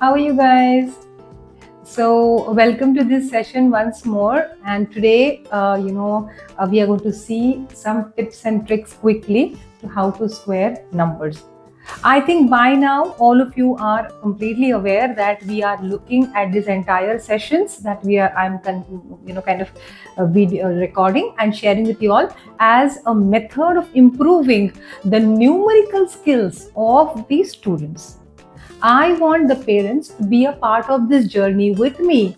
How are you guys? So, welcome to this session once more. And today, we are going to see some tips and tricks quickly to how to square numbers. I think by now all of you are completely aware that we are looking at these entire sessions that I'm kind of video recording and sharing with you all as a method of improving the numerical skills of the students. I want the parents to be a part of this journey with me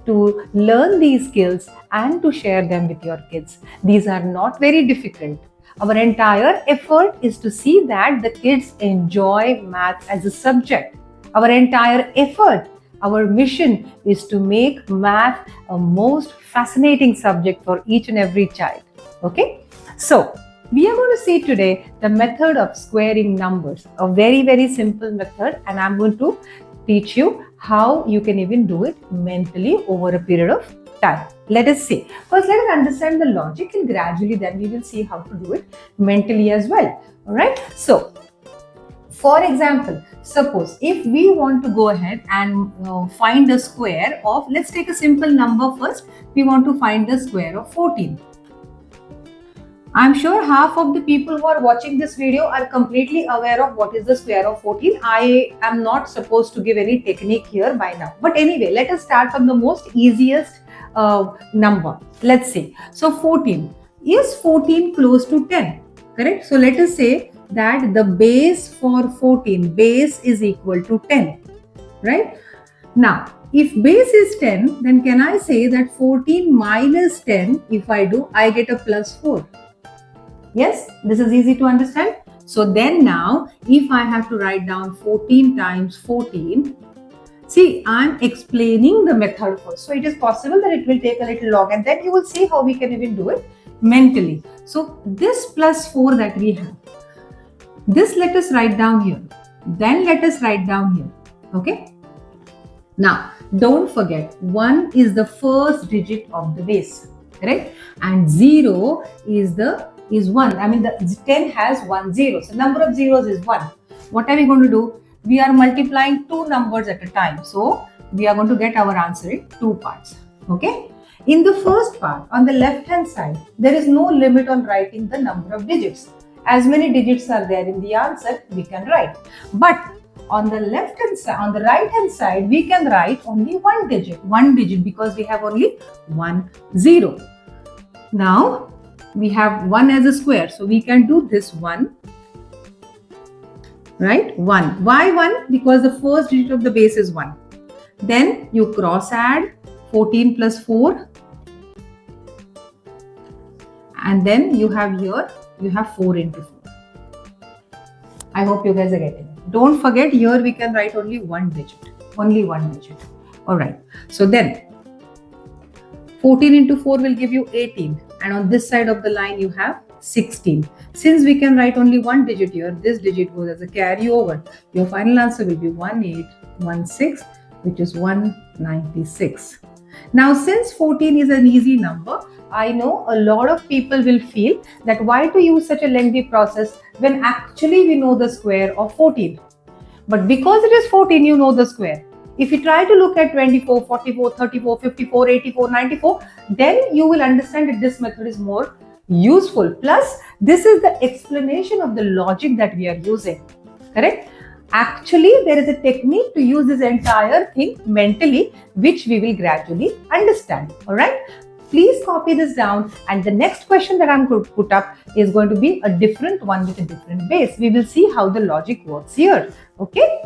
to learn these skills and to share them with your kids. These are not very difficult. Our entire effort is to see that the kids enjoy math as a subject. Our entire effort, our mission is to make math a most fascinating subject for each and every child. Okay? So, we are going to see today the method of squaring numbers, a very, very simple method, and I'm going to teach you how you can even do it mentally over a period of time. Let us see. First, let us understand the logic and gradually then we will see how to do it mentally as well. Alright. So, for example, suppose if we want to go ahead and find the square of, let's take a simple number first. We want to find the square of 14. I'm sure half of the people who are watching this video are completely aware of what is the square of 14. I am not supposed to give any technique here by now. But anyway, let us start from the most easiest number. Let's see. So 14. Is 14 close to 10? Correct? So let us say that the base for 14, base is equal to 10. Right? Now, if base is 10, then can I say that 14 minus 10, if I do, I get a plus 4. Yes, this is easy to understand. So then now, if I have to write down 14 times 14, see, I'm explaining the method first. So it is possible that it will take a little long and then you will see how we can even do it mentally. So this plus 4 that we have, this let us write down here. Then let us write down here. Okay. Now, don't forget, 1 is the first digit of the base. Correct? And 0 is 1. I mean, the 10 has 1 0. So, number of zeros is 1. What are we going to do? We are multiplying two numbers at a time. So, we are going to get our answer in two parts. Okay? In the first part, on the left hand side, there is no limit on writing the number of digits. As many digits are there in the answer, we can write. But on the left hand side, on the right hand side, we can write only one digit because we have only 1 0. Now, we have 1 as a square. So, we can do this 1. Right? 1. Why 1? Because the first digit of the base is 1. Then you cross add 14 plus 4. And then you have here, you have 4 into 4. I hope you guys are getting it. Don't forget, here we can write only one digit. Only one digit. Alright. So then, 14 into 4 will give you 18. And on this side of the line, you have 16. Since we can write only one digit here, this digit goes as a carryover. Your final answer will be 1816, which is 196. Now, since 14 is an easy number, I know a lot of people will feel that why to use such a lengthy process when actually we know the square of 14. But because it is 14, you know the square. If you try to look at 24, 44, 34, 54, 84, 94, then you will understand that this method is more useful. Plus, this is the explanation of the logic that we are using. Correct? Actually, there is a technique to use this entire thing mentally, which we will gradually understand. Alright? Please copy this down, and the next question that I'm going to put up is going to be a different one with a different base. We will see how the logic works here. Okay?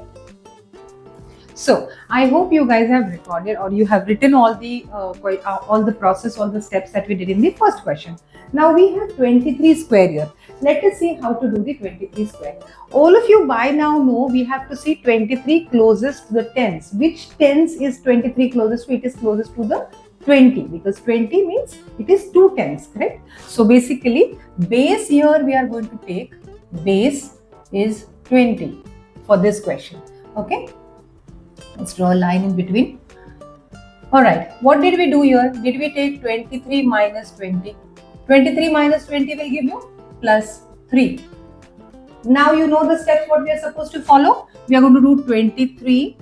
So, I hope you guys have recorded or you have written all the process, all the steps that we did in the first question. Now, we have 23 square here. Let us see how to do the 23 square. All of you by now know we have to see 23 closest to the tens. Which tens is 23 closest to? It is closest to the 20 because 20 means it is 2 tens, correct? So, basically, base here we are going to take base is 20 for this question. Okay? Let's draw a line in between. Alright, what did we do here? Did we take 23 minus 20? 23 minus 20 will give you plus 3. Now you know the steps what we are supposed to follow. We are going to do 23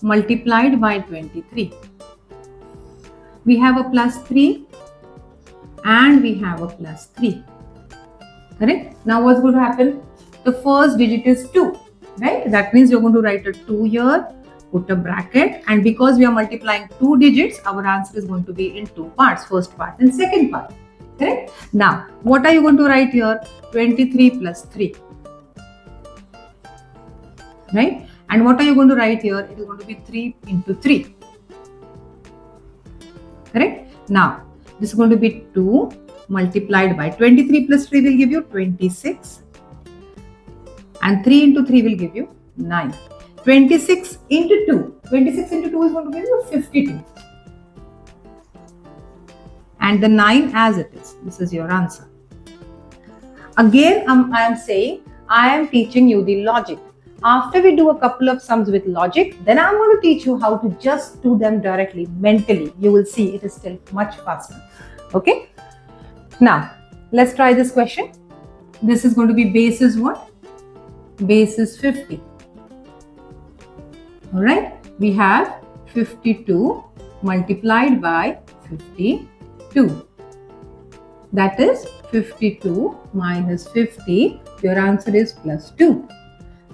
multiplied by 23. We have a plus 3 and we have a plus 3. Correct? Now what's going to happen? The first digit is 2. Right? That means you're going to write a 2 here, put a bracket, and because we are multiplying 2 digits, our answer is going to be in 2 parts, first part and second part. Correct? Now, what are you going to write here? 23 plus 3. Right? And what are you going to write here? It is going to be 3 into 3. Correct? Now, this is going to be 2 multiplied by 23 plus 3 will give you 26. And 3 into 3 will give you 9. 26 into 2. 26 into 2 is going to give you 52. And the 9 as it is. This is your answer. Again, I am saying, I am teaching you the logic. After we do a couple of sums with logic, then I'm going to teach you how to just do them directly, mentally. You will see it is still much faster. Okay? Now, let's try this question. This is going to be base is what? Base is 50. Alright? We have 52 multiplied by 52. That is 52 minus 50. Your answer is plus 2.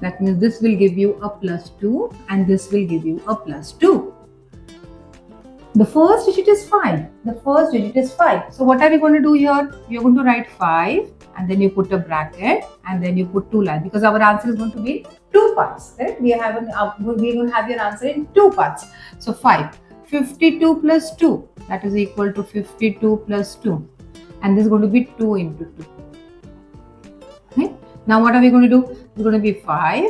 That means this will give you a plus 2 and this will give you a plus 2. The first digit is 5. The first digit is 5. So what are we going to do here? We are going to write 5 and then you put a bracket and then you put 2 lines because our answer is going to be 2 parts. Right? We are going to have your answer in 2 parts. So 5. 52 plus 2. That is equal to 52 plus 2. And this is going to be 2 into 2. Right? Now what are we going to do? It's going to be 5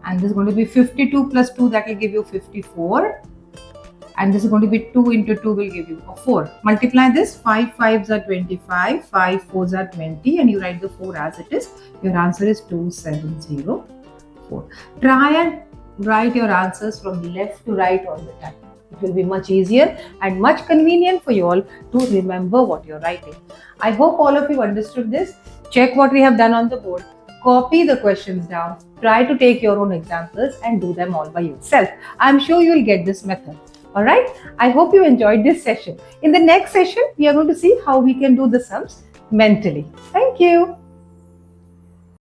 and this is going to be 52 plus 2, that will give you 54. And this is going to be 2 into 2 will give you a 4. Multiply this, 5 5s are 25, 5 4s are 20 and you write the 4 as it is. Your answer is 2704. Try and write your answers from left to right all the time. It will be much easier and much convenient for you all to remember what you're writing. I hope all of you understood this. Check what we have done on the board. Copy the questions down. Try to take your own examples and do them all by yourself. I'm sure you will get this method. Alright, I hope you enjoyed this session. In the next session, we are going to see how we can do the sums mentally. Thank you.